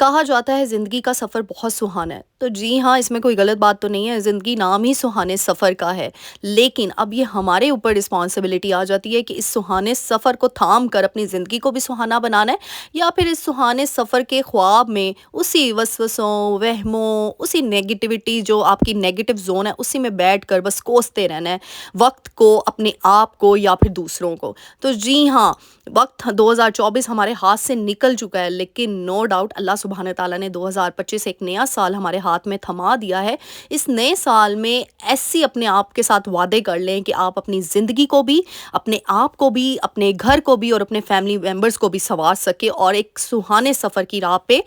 کہا جاتا ہے زندگی کا سفر بہت سہانا ہے، تو جی ہاں، اس میں کوئی غلط بات تو نہیں ہے، زندگی نام ہی سہانے سفر کا ہے۔ لیکن اب یہ ہمارے اوپر رسپانسبلٹی آ جاتی ہے کہ اس سہانے سفر کو تھام کر اپنی زندگی کو بھی سہانا بنانا ہے، یا پھر اس سہانے سفر کے خواب میں اسی وسوسوں، وہموں، اسی نیگیٹیوٹی جو آپ کی نیگیٹو زون ہے اسی میں بیٹھ کر بس کوستے رہنا ہے وقت کو، اپنے آپ کو یا پھر دوسروں کو۔ تو جی ہاں، وقت 2024 ہمارے ہاتھ سے نکل چکا ہے، لیکن نو ڈاؤٹ اللہ سبحانہ تعالیٰ نے 2025 ایک نیا سال ہمارے ہاتھ میں تھما دیا ہے۔ اس نئے سال میں ایسی اپنے آپ کے ساتھ وعدے کر لیں کہ آپ اپنی زندگی کو بھی، اپنے آپ کو بھی، اپنے گھر کو بھی اور اپنے فیملی ممبرس کو بھی سنوار سکے اور ایک سہانے سفر کی راہ پہ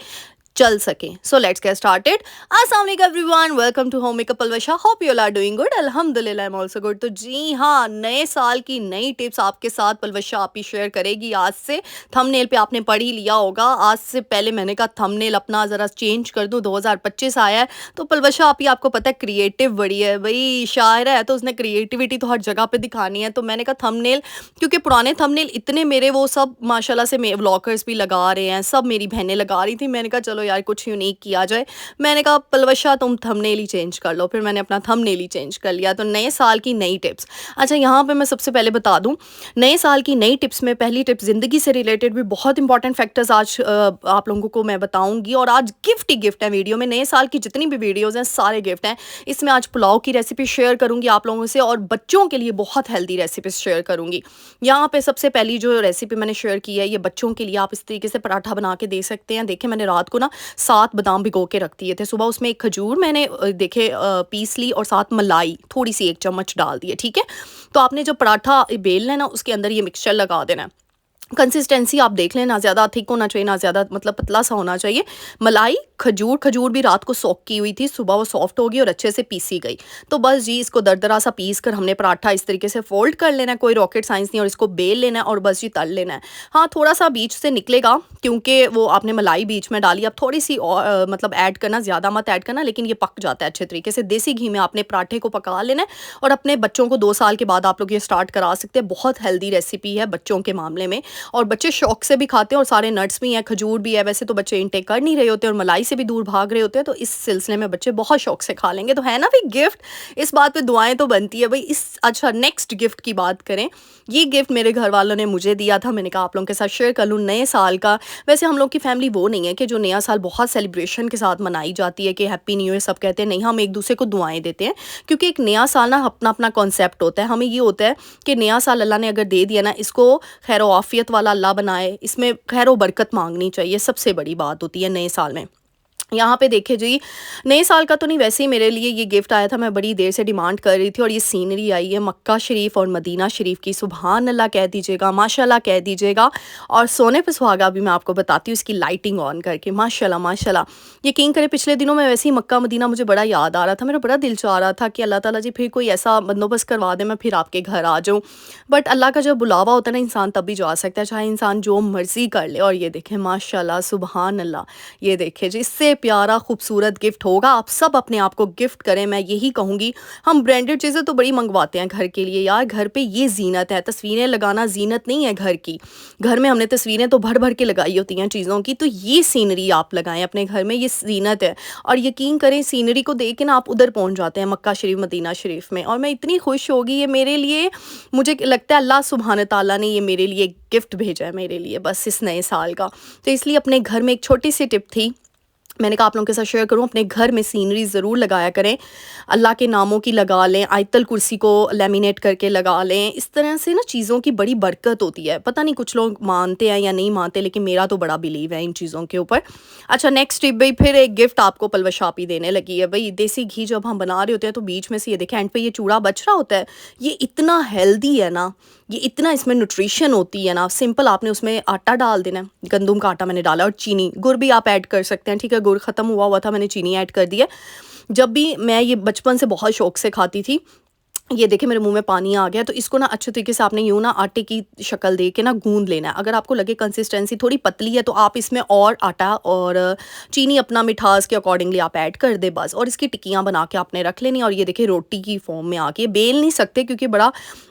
چل سکیں۔ So let's get started. السلام علیکم everyone, welcome to home make up Palwasha, hope you are doing good. الحمد للہ آئی ایم آلسو گڈ۔ تو جی ہاں، نئے سال کی نئی ٹپس آپ کے ساتھ پلوشا آپ ہی شیئر کرے گی آج سے۔ تھم نیل پہ آپ نے پڑھ ہی لیا ہوگا، آج سے پہلے میں نے کہا تھم نیل اپنا ذرا چینج کر دوں، 2025 آیا ہے تو پلوشا آپ ہی آپ کو پتہ ہے کریٹو بڑی ہے، بھائی شاعر ہے تو اس نے کریٹیوٹی تو ہر جگہ پہ دکھانی ہے، تو میں نے کہا تھم نیل، کیونکہ پرانے تھم نیل اتنے میرے وہ سب ماشاءاللہ سے ولاگرز بھی لگا رہے ہیں، سب میری بہنیں لگا رہی تھیں، میں نے کہا چلو یار کچھ یونیک کیا جائے۔ میں نے کہا پلوشا تم تھم نیل ہی چینج کر لو، پھر میں نے اپنا تھم نیل ہی چینج کر لیا۔ تو نئے سال کی نئی ٹپس، اچھا یہاں پہ میں سب سے پہلے بتا دوں، نئے سال کی نئی ٹپس میں پہلی ٹپ زندگی سے ریلیٹڈ بھی بہت امپورٹنٹ فیکٹرز آج آپ لوگوں کو میں بتاؤں گی، اور آج گفٹ ہی گفٹ ہے ویڈیو میں، نئے سال کی جتنی بھی ویڈیوز ہیں سارے گفٹ ہیں۔ اس میں آج پلاؤ کی ریسیپی شیئر کروں گی آپ لوگوں سے، اور بچوں کے لیے بہت ہیلدی ریسیپیز شیئر کروں گی۔ یہاں پہ سب سے پہلی جو ریسیپی میں نے شیئر کی ہے، یہ بچوں کے لیے آپ اس طریقے سے پراٹھا بنا کے دے سکتے ہیں۔ دیکھیں میں نے رات کو نا 7 بادام بھگو کے رکھ دیے تھے، صبح اس میں ایک کھجور میں نے دیکھے پیس لی اور ساتھ ملائی تھوڑی سی 1 چمچ ڈال دیے، ٹھیک ہے۔ تو آپ نے جو پراٹھا بیلنا ہے نا اس کے اندر یہ مکسچر لگا دینا ہے۔ کنسسٹینسی آپ دیکھ لیں، نہ زیادہ تھک ہونا چاہیے نہ زیادہ مطلب پتلا سا ہونا چاہیے۔ ملائی، کھجور بھی رات کو سوک کی ہوئی تھی، صبح وہ سافٹ ہوگی اور اچھے سے پیسی گئی۔ تو بس جی اس کو دردرا سا پیس کر ہم نے پراٹھا اس طریقے سے فولڈ کر لینا ہے، کوئی راکٹ سائنس نہیں، اور اس کو بیل لینا ہے اور بس جی تل لینا ہے۔ ہاں تھوڑا سا بیچ سے نکلے گا کیونکہ وہ آپ نے ملائی بیچ میں ڈالی، اب تھوڑی سی مطلب ایڈ کرنا، زیادہ مت ایڈ کرنا، لیکن یہ پک جاتا ہے اچھے طریقے سے۔ دیسی گھی میں آپ نے پراٹھے کو پکا لینا ہے، اور اپنے بچوں کو 2 سال کے بعد آپ لوگ یہ سٹارٹ کرا سکتے ہیں۔ بہت ہیلدی ریسیپی ہے بچوں کے معاملے میں، اور بچے شوق سے بھی کھاتے ہیں، اور سارے نٹس بھی ہیں، کھجور بھی ہے، ویسے تو بچے انٹیک کر نہیں رہے ہوتے اور ملائی سے بھی دور بھاگ رہے ہوتے ہیں، تو اس سلسلے میں بچے بہت شوق سے کھا لیں گے، تو ہے نا بھی گفٹ۔ اس بات پہ دعائیں تو بنتی ہے بھائی۔ اچھا نیکسٹ گفٹ کی بات کریں، یہ گفٹ میرے گھر والوں نے مجھے دیا تھا، میں نے کہا آپ لوگوں کے ساتھ شیئر کر لوں نئے سال کا۔ ویسے ہم لوگ کی فیملی وہ نہیں ہے کہ جو نیا سال بہت سیلیبریشن کے ساتھ منائی جاتی ہے کہ ہیپی نیو ایئر سب کہتے ہیں، نہیں، ہم ایک دوسرے کو دعائیں دیتے ہیں، کیونکہ ایک نیا سال نا اپنا اپنا کانسیپٹ ہوتا ہے۔ ہمیں یہ ہوتا ہے کہ نیا سال اللہ نے اگر دے دیا نا، اس کو خیر و عافیت والا اللہ بنائے، اس میں خیر و برکت مانگنی چاہیے، سب سے بڑی بات ہوتی ہے نئے سال میں۔ یہاں پہ دیکھے جی، نئے سال کا تو نہیں، ویسے ہی میرے لیے یہ گفٹ آیا تھا، میں بڑی دیر سے ڈیمانڈ کر رہی تھی، اور یہ سینری آئی ہے مکہ شریف اور مدینہ شریف کی، سبحان اللہ کہہ دیجیے گا، ماشاء اللہ کہہ دیجیے گا۔ اور سونے پہ سہاگا بھی میں آپ کو بتاتی ہوں اس کی لائٹنگ آن کر کے، ماشاء اللہ ماشاء اللہ۔ یقین کرے پچھلے دنوں میں ویسے ہی مکہ مدینہ مجھے بڑا یاد آ رہا تھا، میرا بڑا دل چاہ رہا تھا کہ اللہ تعالیٰ جی پھر کوئی ایسا بندوبست کروا دے، میں پھر آپ کے گھر آ جاؤں، بٹ اللہ کا جب بلاوا ہوتا ہے نا، انسان تب بھی جا سکتا ہے، چاہے انسان جو مرضی کر لے۔ اور یہ دیکھیں ماشاء اللہ سبحان اللہ، یہ دیکھیں جی، اس سے پیارا خوبصورت گفٹ ہوگا؟ آپ سب اپنے آپ کو گفٹ کریں، میں یہی کہوں گی۔ ہم برانڈڈ چیزیں تو بڑی منگواتے ہیں گھر کے لیے، یار گھر پہ یہ زینت ہے، تصویریں لگانا زینت نہیں ہے گھر کی، گھر میں ہم نے تصویریں تو بھر بھر کے لگائی ہوتی ہیں چیزوں کی، تو یہ سینری آپ لگائیں اپنے گھر میں، یہ زینت ہے۔ اور یقین کریں سینری کو دیکھ کے نا آپ ادھر پہنچ جاتے ہیں مکہ شریف مدینہ شریف میں، اور میں اتنی خوش ہوگی، یہ میرے لیے، مجھے لگتا ہے اللہ سبحانہ تعالیٰ نے یہ میرے لیے گفٹ بھیجا ہے میرے لیے بس اس نئے سال کا۔ تو اس لیے اپنے گھر میں ایک چھوٹی سی ٹپ تھی، میں نے کہا آپ لوگوں کے ساتھ شیئر کروں، اپنے گھر میں سینری ضرور لگایا کریں، اللہ کے ناموں کی لگا لیں، آیت الکرسی کو لیمینیٹ کر کے لگا لیں، اس طرح سے نا چیزوں کی بڑی برکت ہوتی ہے۔ پتہ نہیں کچھ لوگ مانتے ہیں یا نہیں مانتے، لیکن میرا تو بڑا بلیو ہے ان چیزوں کے اوپر۔ اچھا نیکسٹ ٹپ بھائی، پھر ایک گفٹ آپ کو پلوشاپی دینے لگی ہے بھائی، دیسی گھی جب ہم بنا رہے ہوتے ہیں تو بیچ میں سے یہ دیکھیں اینڈ پہ یہ چوڑا بچ رہا ہوتا ہے، یہ اتنا ہیلدی ہے نا، یہ اتنا اس میں نیوٹریشن ہوتی ہے نا، سمپل آپ نے اس میں آٹا ڈال دینا ہے، گندم کا آٹا میں نے ڈالا، اور چینی، گڑ بھی آپ ایڈ کر سکتے ہیں، ٹھیک ہے، گڑ ختم ہوا تھا، میں نے چینی ایڈ کر دی ہے۔ جب بھی میں یہ بچپن سے بہت شوق سے کھاتی تھی، یہ دیکھیں میرے منہ میں پانی آ گیا. تو اس کو نا اچھے طریقے سے آپ نے یوں نا آٹے کی شکل دے کے نا گوند لینا ہے. اگر آپ کو لگے کنسسٹنسی تھوڑی پتلی ہے تو آپ اس میں اور آٹا اور چینی اپنا مٹھاس کے اکارڈنگلی آپ ایڈ کر دیں بس. اور اس کی ٹکیاں بنا کے آپ نے رکھ لینی. اور یہ دیکھیں روٹی کی فارم میں آ کے بیل نہیں سکتے کیونکہ بڑا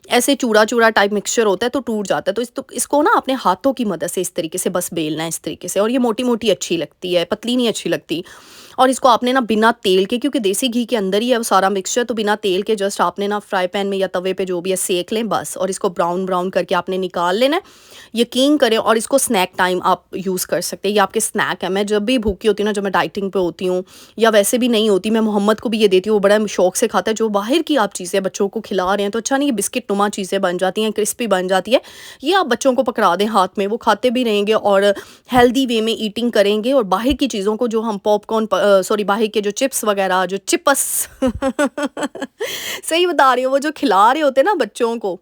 ایسے چوڑا چوڑا ٹائپ مکسچر ہوتا ہے تو ٹوٹ جاتا ہے. تو اس کو نا اپنے ہاتھوں کی مدد سے اس طریقے سے بس بیلنا ہے اس طریقے سے. اور یہ موٹی موٹی اچھی لگتی ہے, پتلی نہیں اچھی لگتی. اور اس کو آپ نے نا بنا تیل کے, کیونکہ دیسی گھی کے اندر ہی ہے وہ سارا مکسچر, تو بنا تیل کے جسٹ آپ نے نا فرائی پین میں یا توے پہ جو بھی ہے سیک لیں بس. اور اس کو براؤن براؤن کر کے آپ نے نکال لینا ہے. یقین کریں, اور اس کو اسنیک ٹائم آپ یوز کر سکتے ہیں, یہ آپ کے اسنیک ہے. میں جب بھی بھوکی ہوتی ہوں نا, جب میں ڈائٹنگ پہ ہوتی ہوں یا ویسے بھی نہیں ہوتی, میں محمد کو بھی یہ دیتی ہوں, وہ بڑا شوق سے کھاتا ہے. جو باہر کی آپ چیزیں بچوں کو کھلا رہے ہیں تو اچھا نہیں, یہ بسکٹ نما چیزیں بن جاتی ہیں, کرسپی بن جاتی ہے. یہ آپ بچوں کو پکڑا دیں ہاتھ میں, وہ کھاتے بھی رہیں گے اور ہیلدی وے میں ایٹنگ کریں گے. اور باہر کی چیزوں کو, جو ہم پاپ کارن سوری باہر کے جو چپس وغیرہ, جو چپس صحیح بتا رہی ہوں, وہ جو کھلا رہے ہوتے ہیں نا بچوں کو,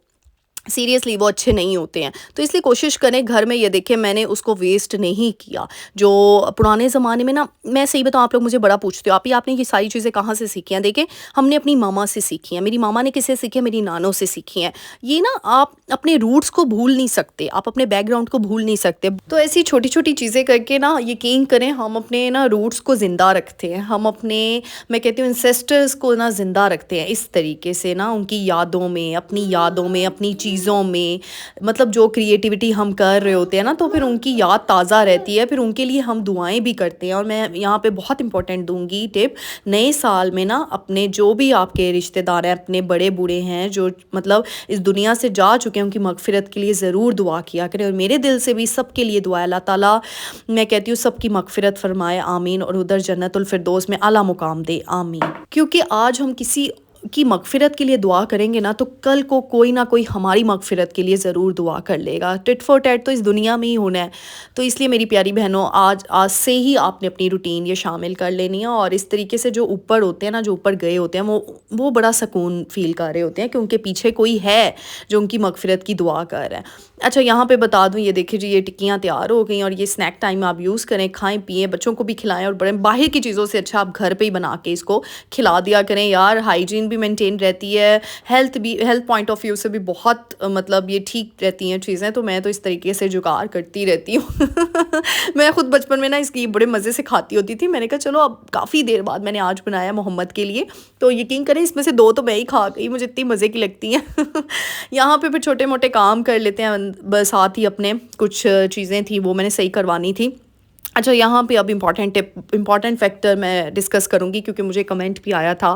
سیریسلی وہ اچھے نہیں ہوتے ہیں. تو اس لیے کوشش کریں گھر میں, یہ دیکھیں میں نے اس کو ویسٹ نہیں کیا. جو پرانے زمانے میں نا, میں صحیح بتاؤں, آپ لوگ مجھے بڑا پوچھتے ہو آپ نے یہ ساری چیزیں کہاں سے سیکھی ہیں. دیکھیں ہم نے اپنی ماما سے سیکھی ہیں, میری ماما نے کس سے سیکھی ہے, میری نانوں سے سیکھی ہیں. یہ نا آپ اپنے روٹس کو بھول نہیں سکتے, آپ اپنے بیک گراؤنڈ کو بھول نہیں سکتے. تو ایسی چھوٹی چھوٹی چیزیں کر کے نا, یقین کریں ہم اپنے نا روٹس کو زندہ رکھتے ہیں. ہم اپنے, میں کہتی ہوں انسیسٹرز کو نا زندہ رکھتے ہیں اس طریقے سے نا, ان کی یادوں میں, اپنی یادوں میں, اپنی چیزوں میں. مطلب جو کریٹیوٹی ہم کر رہے ہوتے ہیں نا, تو پھر ان کی یاد تازہ رہتی ہے, پھر ان کے لیے ہم دعائیں بھی کرتے ہیں. اور میں یہاں پہ بہت امپورٹنٹ دوں گی ٹپ, نئے سال میں نا اپنے جو بھی آپ کے رشتہ دار ہیں, اپنے بڑے بوڑھے ہیں جو مطلب اس دنیا سے جا چکے ہیں, ان کی مغفرت کے لیے ضرور دعا کیا کریں. اور میرے دل سے بھی سب کے لیے دعا ہے, اللہ تعالیٰ میں کہتی ہوں سب کی مغفرت فرمائے, آمین. اور ادھر جنت الفردوس میں اعلیٰ مقام دے, آمین. کیونکہ آج ہم کسی کی مغفرت کے لیے دعا کریں گے نا, تو کل کو کوئی نہ کوئی ہماری مغفرت کے لیے ضرور دعا کر لے گا. ٹٹ فور ٹیٹ تو اس دنیا میں ہی ہونا ہے. تو اس لیے میری پیاری بہنوں, آج سے ہی آپ نے اپنی روٹین یہ شامل کر لینی ہے. اور اس طریقے سے جو اوپر ہوتے ہیں نا, جو اوپر گئے ہوتے ہیں, وہ بڑا سکون فیل کر رہے ہوتے ہیں کہ ان کے پیچھے کوئی ہے جو ان کی مغفرت کی دعا کر رہا ہے. اچھا یہاں پہ بتا دوں, یہ دیکھیں جی یہ ٹکیاں تیار ہو گئیں. اور یہ اسنیک ٹائم آپ یوز کریں, کھائیں پیئیں, بچوں کو بھی کھلائیں. اور بڑے باہر کی چیزوں سے اچھا آپ گھر پہ ہی بنا کے اس کو کھلا دیا کریں یار. ہائیجین بھی مینٹین رہتی ہے, ہیلتھ پوائنٹ آف ویو سے بھی بہت مطلب یہ ٹھیک رہتی ہیں چیزیں. تو میں تو اس طریقے سے جگاڑ کرتی رہتی ہوں. میں خود بچپن میں نا اس کی بڑے مزے سے کھاتی ہوتی تھی. میں نے کہا چلو اب کافی دیر بعد میں نے آج بنایا محمد کے لیے, تو یقین کریں اس میں سے 2 تو میں ہی کھا گئی, مجھے اتنی مزے کی لگتی ہیں. یہاں پہ پھر چھوٹے موٹے کام کر لیتے ہیں بس, ساتھ ہی اپنے کچھ چیزیں تھیں وہ میں نے صحیح کروانی تھی. اچھا یہاں پہ اب امپورٹنٹ فیکٹر میں ڈسکس کروں گی, کیونکہ مجھے کمنٹ بھی آیا تھا.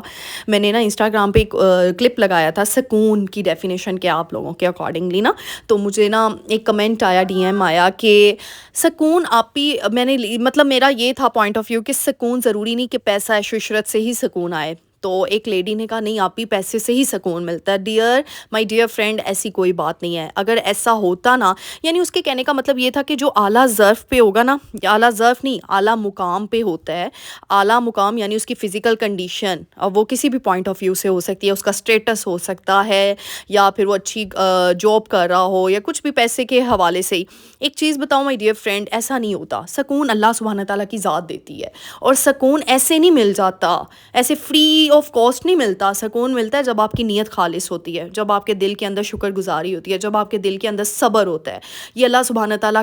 میں نے نا انسٹاگرام پہ ایک کلپ لگایا تھا, سکون کی ڈیفینیشن کیا آپ لوگوں کے اکارڈنگلی نا. تو مجھے نا ایک کمنٹ آیا, ڈی ایم آیا کہ سکون آپ ہی, میں نے مطلب میرا یہ تھا پوائنٹ آف ویو کہ سکون ضروری نہیں کہ پیسہ عیش و عشرت سے ہی سکون آئے. تو ایک لیڈی نے کہا نہیں آپ ہی پیسے سے ہی سکون ملتا ہے. مائی ڈیئر فرینڈ, ایسی کوئی بات نہیں ہے. اگر ایسا ہوتا نا, یعنی اس کے کہنے کا مطلب یہ تھا کہ جو اعلیٰ ظرف پہ ہوگا نا, اعلیٰ ظرف نہیں اعلیٰ مقام پہ ہوتا ہے. اعلیٰ مقام یعنی اس کی فزیکل کنڈیشن, اور وہ کسی بھی پوائنٹ آف ویو سے ہو سکتی ہے, اس کا اسٹیٹس ہو سکتا ہے, یا پھر وہ اچھی جاب کر رہا ہو, یا کچھ بھی پیسے کے حوالے سے ہی. ایک چیز بتاؤں مائی ڈیئر فرینڈ, ایسا نہیں ہوتا. سکون اللہ سبحانہ تعالیٰ کی ذات دیتی ہے, اور سکون ایسے نہیں مل جاتا, ایسے فری آف کاسٹ نہیں ملتا. سکون ملتا ہے جب آپ کی نیت خالص ہوتی ہے, جب آپ کے دل کے اندر شکر گزاری ہوتی ہے, جب آپ کے دل کے اندر صبر ہوتا ہے. یہ اللہ سبحانہ تعالیٰ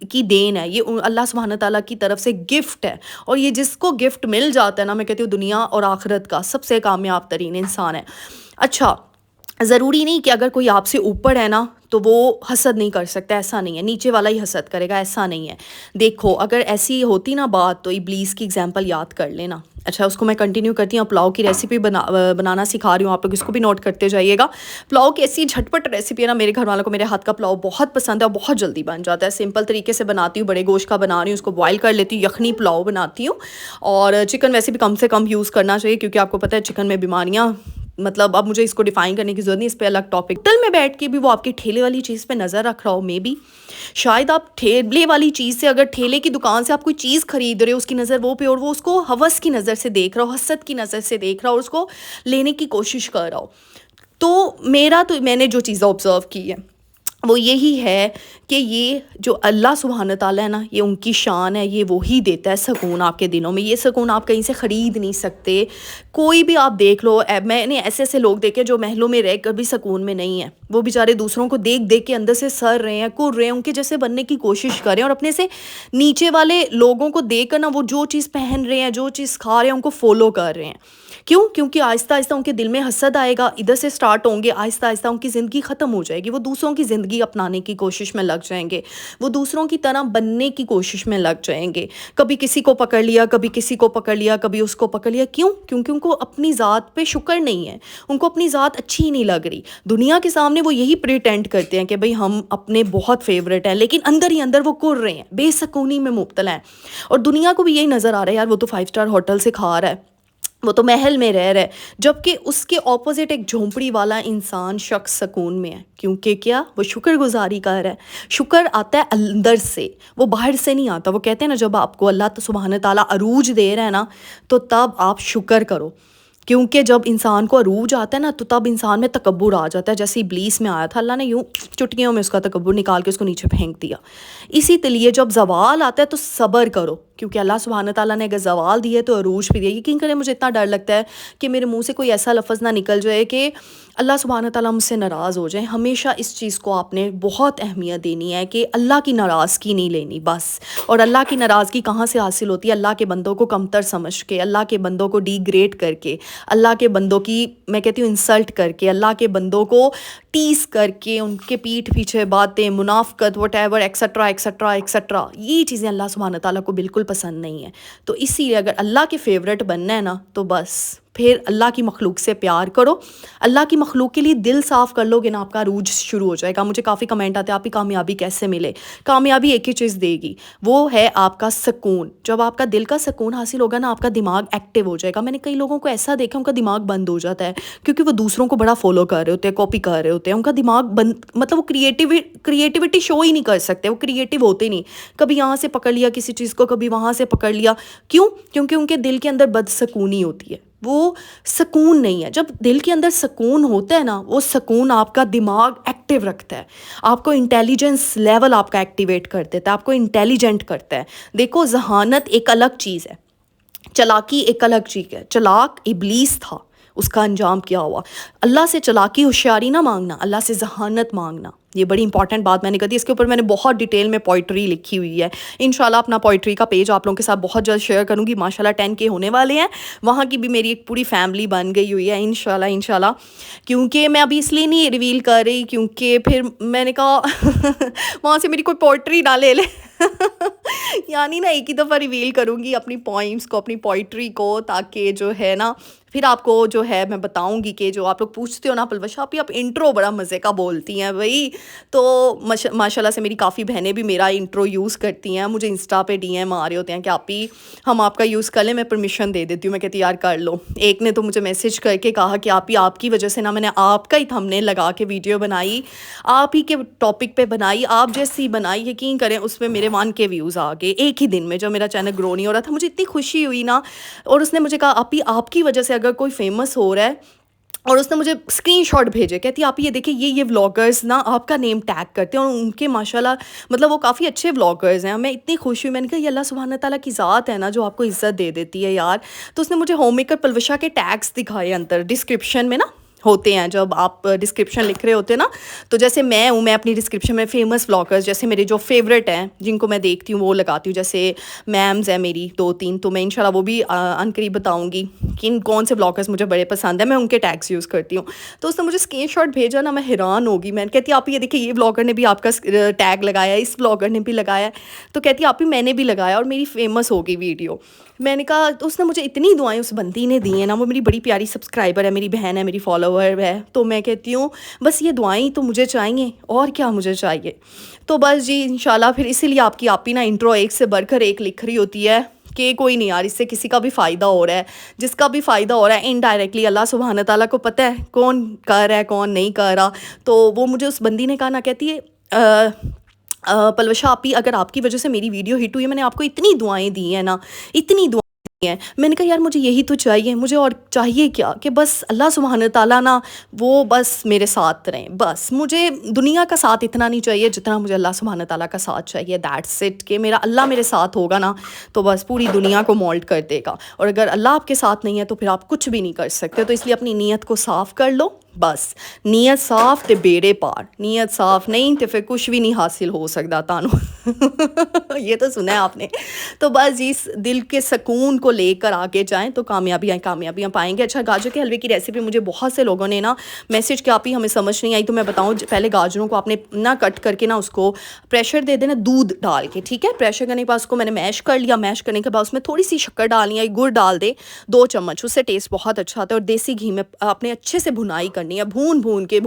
کی دین ہے, یہ اللہ سبحانہ تعالیٰ کی طرف سے گفٹ ہے. اور یہ جس کو گفٹ مل جاتا ہے نا, میں کہتی ہوں دنیا اور آخرت کا سب سے کامیاب ترین انسان ہے. اچھا ضروری نہیں کہ اگر کوئی آپ سے اوپر ہے نا تو وہ حسد نہیں کر سکتا, ایسا نہیں ہے. نیچے والا ہی حسد کرے گا, ایسا نہیں ہے. دیکھو اگر ایسی ہوتی نا بات, تو ابلیس کی اگزامپل یاد کر لینا. اچھا اس کو میں کنٹینیو کرتی ہوں. پلاؤ کی ریسیپی بنانا سکھا رہی ہوں, آپ لوگ اس کو بھی نوٹ کرتے جائیے گا. پلاؤ کی ایسی جھٹپٹ ریسیپی ہے نا, میرے گھر والوں کو میرے ہاتھ کا پلاؤ بہت پسند ہے, اور بہت جلدی بن جاتا ہے. سمپل طریقے سے بناتی ہوں, بڑے گوشت کا بنا رہی ہوں, اس کو بوائل کر لیتی ہوں, یخنی پلاؤ بناتی ہوں. اور چکن ویسے بھی کم سے کم یوز کرنا چاہیے, کیونکہ آپ کو پتہ ہے چکن میں بیماریاں, مطلب اب مجھے اس کو ڈیفائن کرنے کی ضرورت نہیں, اس پہ الگ ٹاپک. تل میں بیٹھ کے بھی وہ آپ کے ٹھیلے والی چیز پہ نظر رکھ رہا ہو, مے بی شاید آپ ٹھیلے والی چیز سے, اگر ٹھیلے کی دکان سے آپ کوئی چیز خرید رہے ہو, اس کی نظر وہ پہ, اور وہ اس کو ہوس کی نظر سے دیکھ رہا ہو, حسد کی نظر سے دیکھ رہا ہو, اور اس کو لینے کی کوشش کر رہا ہو. تو میں نے جو چیزیں آبزرو کی ہے, وہ یہی ہے کہ یہ جو اللہ سبحانہ تعالیٰ ہے نا، یہ ان کی شان ہے، یہ وہی دیتا ہے سکون آپ کے دلوں میں. یہ سکون آپ کہیں سے خرید نہیں سکتے. کوئی بھی آپ دیکھ لو، میں نے ایسے ایسے لوگ دیکھے جو محلوں میں رہ کر بھی سکون میں نہیں ہیں. وہ بیچارے دوسروں کو دیکھ دیکھ کے اندر سے سر رہے ہیں، کر رہے ہیں، ان کے جیسے بننے کی کوشش کر رہے ہیں، اور اپنے سے نیچے والے لوگوں کو دیکھ کر نا وہ جو چیز پہن رہے ہیں، جو چیز کھا رہے ہیں، ان کو فالو کر رہے ہیں. کیوں؟ کیونکہ آہستہ آہستہ ان کے دل میں حسد آئے گا، ادھر سے سٹارٹ ہوں گے، آہستہ آہستہ ان کی زندگی ختم ہو جائے گی. وہ دوسروں کی زندگی اپنانے کی کوشش میں لگ جائیں گے، وہ دوسروں کی طرح بننے کی کوشش میں لگ جائیں گے. کبھی کسی کو پکڑ لیا، کبھی کسی کو پکڑ لیا، کبھی اس کو پکڑ لیا. کیوں؟ کیونکہ ان کو اپنی ذات پہ شکر نہیں ہے، ان کو اپنی ذات اچھی نہیں لگ رہی. دنیا کے سامنے وہ یہی پریٹینڈ کرتے ہیں کہ بھئی ہم اپنے بہت فیوریٹ ہیں، لیکن اندر ہی اندر وہ کر رہے ہیں، بے سکونی میں مبتلا ہیں. اور دنیا کو بھی یہی نظر آ رہا ہے، یار وہ تو 5 اسٹار ہوٹل سے کھا رہا ہے، وہ تو محل میں رہ رہا ہے، جبکہ اس کے اپوزٹ ایک جھونپڑی والا انسان شخص سکون میں ہے. کیونکہ کیا؟ وہ شکر گزاری کر رہا ہے. شکر آتا ہے اندر سے، وہ باہر سے نہیں آتا. وہ کہتے ہیں نا، جب آپ کو اللہ سبحانہ تعالیٰ عروج دے رہا ہے نا، تو تب آپ شکر کرو. کیونکہ جب انسان کو عروج آتا ہے نا، تو تب انسان میں تکبر آ جاتا ہے. جیسے ابلیس میں آیا تھا، اللہ نے یوں چٹکیوں میں اس کا تکبر نکال کے اس کو نیچے پھینک دیا. اسی لیے جب زوال آتا ہے تو صبر کرو، کیونکہ اللہ سبحانہ تعالیٰ نے اگر زوال دی ہے تو عروج بھی دیا. یقین کریں مجھے اتنا ڈر لگتا ہے کہ میرے منہ سے کوئی ایسا لفظ نہ نکل جائے کہ اللہ سبحانہ تعالیٰ مجھ سے ناراض ہو جائے. ہمیشہ اس چیز کو آپ نے بہت اہمیت دینی ہے کہ اللہ کی ناراضگی نہیں لینی بس. اور اللہ کی ناراضگی کہاں سے حاصل ہوتی ہے؟ اللہ کے بندوں کو کمتر سمجھ کے، اللہ کے بندوں کو ڈی گریڈ کر کے، اللہ کے بندوں کی میں کہتی ہوں انسلٹ کر کے، اللہ کے بندوں کو ٹیز کر کے، ان کے پیٹھ پیچھے باتیں، منافقت، what ever extra extra extra. یہ چیزیں اللہ سبحانہ تعالیٰ کو بالکل پسند نہیں ہیں. تو اسی لیے اگر اللہ کے فیوریٹ بننا ہے نا، تو بس پھر اللہ کی مخلوق سے پیار کرو. اللہ کی مخلوق کے لیے دل صاف کر لو گے نا، آپ کا عروج شروع ہو جائے گا. مجھے کافی کمنٹ آتے ہیں، آپ کی کامیابی کیسے ملے؟ کامیابی ایک ہی چیز دے گی، وہ ہے آپ کا سکون. جب آپ کا دل کا سکون حاصل ہوگا نا، آپ کا دماغ ایکٹیو ہو جائے گا. میں نے کئی لوگوں کو ایسا دیکھا، ان کا دماغ بند ہو جاتا ہے کیونکہ وہ دوسروں کو بڑا فالو کر رہے ہوتے ہیں، کاپی کر رہے ہوتے ہیں. ان کا دماغ بند، مطلب وہ کریٹیوٹی شو ہی نہیں کر سکتے، وہ کریٹیو ہوتے نہیں. کبھی یہاں سے پکڑ لیا کسی چیز کو، کبھی وہاں سے پکڑ لیا. کیوں؟ کیونکہ ان کے دل کے اندر بد سکونی ہوتی ہے، وہ سکون نہیں ہے. جب دل کے اندر سکون ہوتا ہے نا، وہ سکون آپ کا دماغ ایکٹیو رکھتا ہے، آپ کو انٹیلیجنس لیول آپ کا ایکٹیویٹ کر دیتا ہے، آپ کو انٹیلیجنٹ کرتا ہے. دیکھو، ذہانت ایک الگ چیز ہے، چلاکی ایک الگ چیز ہے. چلاک ابلیس تھا، اس کا انجام کیا ہوا؟ اللہ سے چلاکی ہوشیاری نہ مانگنا، اللہ سے ذہانت مانگنا. یہ بڑی امپورٹنٹ بات میں نے کہی. اس کے اوپر میں نے بہت ڈیٹیل میں پوئٹری لکھی ہوئی ہے. انشاءاللہ اپنا پوئٹری کا پیج آپ لوگوں کے ساتھ بہت جلد شیئر کروں گی. ماشاءاللہ 10K ہونے والے ہیں، وہاں کی بھی میری ایک پوری فیملی بن گئی ہوئی ہے انشاءاللہ. کیونکہ میں ابھی اس لیے نہیں ریویل کر رہی، کیونکہ پھر میں نے کہا وہاں سے میری کوئی پوئٹری نہ لے لے. یعنی نا ایک ہی دفعہ ریویل کروں گی اپنی پوائنٹس کو، اپنی پوئٹری کو، تاکہ جو ہے نا پھر آپ کو جو ہے میں بتاؤں گی کہ جو آپ لوگ پوچھتے ہو نا، پلوشا آپ انٹرو بڑا مزے کا بولتی ہیں بھائی. تو ماشاءاللہ سے میری کافی بہنیں بھی میرا انٹرو یوز کرتی ہیں. مجھے انسٹا پہ ڈی ایم آ رہے ہوتے ہیں کہ آپ ہی ہم آپ کا یوز کر لیں. میں پرمیشن دے دیتی ہوں، میں کہتی یار کر لو. ایک نے تو مجھے میسیج کر کے کہا کہ آپ کی وجہ سے نا میں نے آپ کا ہی تھمبنیل لگا کے ویڈیو بنائی، آپ ہی کے ٹاپک پہ بنائی، آپ جیسی بنائی. یقین کریں اس پہ میرے 1K ویوز آ گئے ایک ہی دن میں، جب میرا چینل گرو نہیں ہو رہا تھا. مجھے اتنی خوشی ہوئی نا. اور اس نے مجھے کہا آپ کی وجہ سے اگر کوئی فیمس ہو رہا ہے، اور اس نے مجھے اسکرین شاٹ بھیجے، کہتی آپ یہ دیکھیں یہ ولاگرز نا آپ کا نیم ٹیگ کرتے ہیں، اور ان کے ماشاءاللہ مطلب وہ کافی اچھے ولاگرز ہیں. میں اتنی خوش ہوئی. میں نے کہا یہ اللہ سبحانہ تعالیٰ کی ذات ہے نا جو آپ کو عزت دے دیتی ہے یار. تو اس نے مجھے ہوم میکر پلوشا کے ٹیگس دکھائے اندر ڈسکرپشن میں نا ہوتے ہیں. جب آپ ڈسکرپشن لکھ رہے ہوتے ہیں نا، تو جیسے میں ہوں، میں اپنی ڈسکرپشن میں فیمس ولاگرز جیسے میرے جو فیوریٹ ہیں جن کو میں دیکھتی ہوں وہ لگاتی ہوں. جیسے میمز ہیں میری 2-3، تو میں انشاءاللہ وہ بھی عنقریب بتاؤں گی کہ کون سے ولاگرز مجھے بڑے پسند ہیں، میں ان کے ٹیگس یوز کرتی ہوں. تو اس نے مجھے اسکرین شاٹ بھیجا نا، میں حیران ہوگی. میں کہتی آپ یہ دیکھیں یہ ولاگر نے بھی آپ کا ٹیگ لگایا ہے، اس ولاگر نے بھی لگایا ہے. تو کہتی آپ ہی میں نے بھی لگایا اور میری فیمس ہوگی ویڈیو. میں نے کہا تو اس نے مجھے اتنی دعائیں اس بندی نے دی ہیں نا، وہ میری بڑی پیاری سبسکرائبر ہے، میری بہن ہے، میری فالوور ہے. تو میں کہتی ہوں بس یہ دعائیں تو مجھے چاہیے، اور کیا مجھے چاہیے. تو بس جی انشاءاللہ پھر اسی لیے آپ کی نا انٹرو ایک سے بڑھ کر ایک لکھ رہی ہوتی ہے کہ کوئی نہیں یار، اس سے کسی کا بھی فائدہ ہو رہا ہے. جس کا بھی فائدہ ہو رہا ہے انڈائریکٹلی اللہ سبحانہ تعالیٰ کو پتہ ہے کون کر رہا ہے کون نہیں کر رہا. تو وہ مجھے اس بندی نے کہا نا، کہتی ہے پلوشا اگر آپ کی وجہ سے میری ویڈیو ہٹ ہوئی ہے، میں نے آپ کو اتنی دعائیں دی ہیں نا، اتنی دعائیں ہیں۔ میں نے کہا یار مجھے یہی تو چاہیے، مجھے اور چاہیے کیا، کہ بس اللہ سبحانہ تعالیٰ نا وہ بس میرے ساتھ رہیں، بس مجھے دنیا کا ساتھ اتنا نہیں چاہیے جتنا مجھے اللہ سبحانہ تعالیٰ کا ساتھ چاہیے، دیٹس اٹ، کہ میرا اللہ میرے ساتھ ہوگا نا تو بس پوری دنیا کو مولڈ کر دے گا، اور اگر اللہ آپ کے ساتھ نہیں ہے تو پھر آپ کچھ بھی نہیں کر سکتے۔ تو اس لیے اپنی نیت کو صاف کر لو، بس نیت صاف تے بیڑے پار، نیت صاف نہیں تو پھر کچھ بھی نہیں حاصل ہو سکتا تانوں یہ تو سنا ہے آپ نے۔ تو بس اس دل کے سکون کو لے کر آگے جائیں تو کامیابیاں پائیں گے۔ اچھا، گاجر کے حلوے کی ریسیپی مجھے بہت سے لوگوں نے نا میسج کیا، آپ ہی ہمیں سمجھ نہیں آئی، تو میں بتاؤں پہلے گاجروں کو آپ نے نا کٹ کر کے نا اس کو پریشر دے دینا دودھ ڈال کے، ٹھیک ہے، پریشر کرنے کے بعد اس کو میں نے میش کر لیا، میش کرنے کے بعد اس میں تھوڑی سی شکر ڈالنی ہے، گڑ ڈال دے 2 چمچ، اس سے ٹیسٹ بہت اچھا آتا ہے، اور دیسی گھی میں آپ نے اچھے سے بھنائی کرنی ہے، بھون کے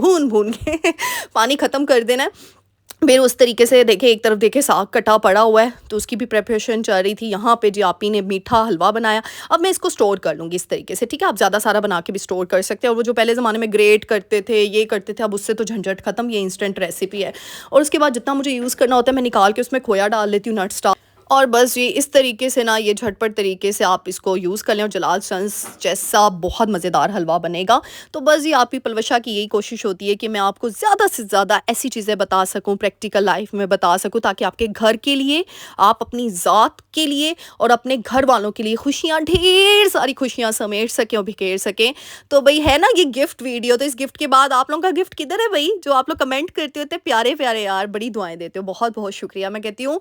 پانی ختم کر دینا ہے۔ پھر اس طریقے سے دیکھیں، ایک طرف دیکھیں ساگ کٹا پڑا ہوا ہے تو اس کی بھی پریپریشن چل رہی تھی، یہاں پہ جی آپی نے میٹھا حلوہ بنایا۔ اب میں اس کو سٹور کر لوں گی اس طریقے سے، ٹھیک ہے، آپ زیادہ سارا بنا کے بھی سٹور کر سکتے ہیں، اور وہ جو پہلے زمانے میں گریٹ کرتے تھے، یہ کرتے تھے، اب اس سے تو جھنجھٹ ختم، یہ انسٹنٹ ریسیپی ہے۔ اور اس کے بعد جتنا مجھے یوز کرنا ہوتا ہے میں نکال کے اس میں کھویا ڈال لیتی ہوں، نٹس ڈال، اور بس یہ اس طریقے سے نا یہ جھٹپٹ طریقے سے آپ اس کو یوز کر لیں، اور جلال سنس جیسا بہت مزیدار حلوہ بنے گا۔ تو بس یہ آپ ہی پلوشا کی یہی کوشش ہوتی ہے کہ میں آپ کو زیادہ سے زیادہ ایسی چیزیں بتا سکوں، پریکٹیکل لائف میں بتا سکوں، تاکہ آپ کے گھر کے لیے، آپ اپنی ذات کے لیے اور اپنے گھر والوں کے لیے خوشیاں، ڈھیر ساری خوشیاں سمیٹ سکیں اور بکھیر سکیں۔ تو بھئی ہے نا یہ گفٹ ویڈیو، تو اس گفٹ کے بعد آپ لوگوں کا گفٹ کدھر ہے بھئی، جو آپ لوگ کمنٹ کرتے ہوتے پیارے پیارے یار، بڑی دعائیں دیتے ہو، بہت بہت شکریہ۔ میں کہتی ہوں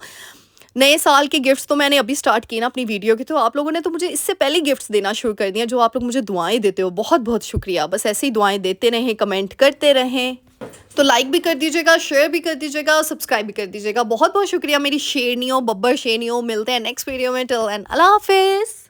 نئے سال کے گفٹس تو میں نے ابھی سٹارٹ کی نا اپنی ویڈیو کی، تو آپ لوگوں نے تو مجھے اس سے پہلے گفٹس دینا شروع کر دیا، جو آپ لوگ مجھے دعائیں دیتے ہو، بہت بہت شکریہ۔ بس ایسے ہی دعائیں دیتے رہیں، کمنٹ کرتے رہیں، تو لائک بھی کر دیجیے گا، شیئر بھی کر دیجیے گا، سبسکرائب بھی کر دیجیے گا۔ بہت بہت شکریہ میری شیرنیوں، ببر شیرنیوں۔ ملتے ہیں نیکسٹ ویڈیو میں، ٹل دین اللہ حافظ۔